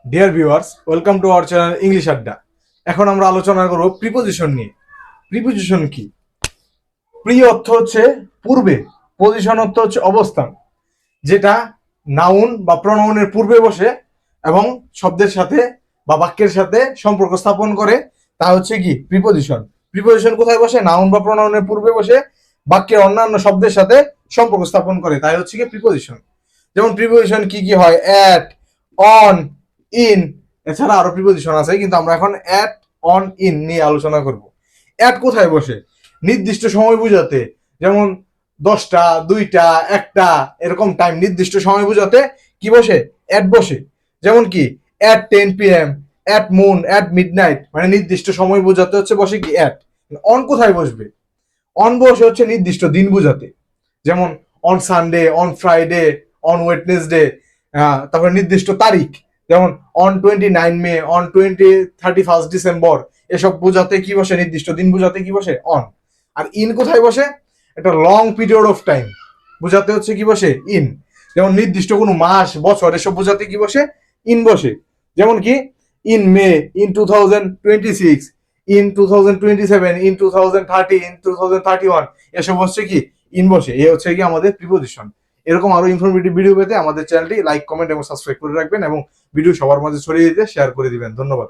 Dear viewers, welcome to our channel English আড্ডা। এখন আমরা আলোচনা করব প্রিপোজিশন নিয়ে। প্রিপোজিশন কি? প্রি অর্থ হচ্ছে পূর্বে, পজিশন অর্থ হচ্ছে অবস্থান, যেটা নাউন বা প্রনাউনের পূর্বে বসে এবং শব্দের সাথে বা বাক্যের সাথে সম্পর্ক স্থাপন করে, তা হচ্ছে কি প্রিপোজিশন। প্রিপোজিশন কোথায় বসে? নাউন বা প্রনাউনের পূর্বে বসে বাক্যের অন্যান্য শব্দের সাথে সম্পর্ক স্থাপন করে, তাই হচ্ছে কি প্রিপোজিশন। যেমন প্রিপোজিশন কি কি হয়? অ্যাট, অন, ইন, এছাড়া আরো প্রিপোজিশন আছে, কিন্তু আমরা এখন অ্যাট, অন, ইন নিয়ে আলোচনা করব। অ্যাট কোথায় বসে? নির্দিষ্ট সময় বোঝাতে, যেমন 10টা, 2টা, 1টা এরকম টাইম নির্দিষ্ট সময় বোঝাতে কি বসে? অ্যাট বসে। যেমন কি at 10 PM, at moon, at midnight, মানে নির্দিষ্ট সময় বোঝাতে হচ্ছে বসে কি অ্যাট। অন কোথায় বসবে? অন বসে হচ্ছে নির্দিষ্ট দিন বোঝাতে, যেমন on Sunday, on Friday, on Wednesday. তারপরে নির্দিষ্ট তারিখ, যেমন on 29 May, on 31st December, এসব বোঝাতে কি বসে? নির্দিষ্ট দিন বোঝাতে কি বসে? অন। আর ইন কোথায় বসে? একটা লং পিরিয়ড অফ টাইম বোঝাতে হচ্ছে কি বসে? ইন। যেমন নির্দিষ্ট কোনো মাস, বছর এসব বোঝাতে কি বসে? ইন বসে। যেমন কি in May, in 2026, in 2027, in 2030, in 2031, এসব হচ্ছে কি ইন বসে। এ হচ্ছে কি আমাদের প্রিপোজিশন। এরকম আরো ইনফরমেটিভ ভিডিও পেতে আমাদের চ্যানেলটি লাইক, কমেন্ট এবং সাবস্ক্রাইব করে রাখবেন এবং ভিডিও সবার মাঝে ছড়িয়ে দিতে শেয়ার করে দিবেন। ধন্যবাদ।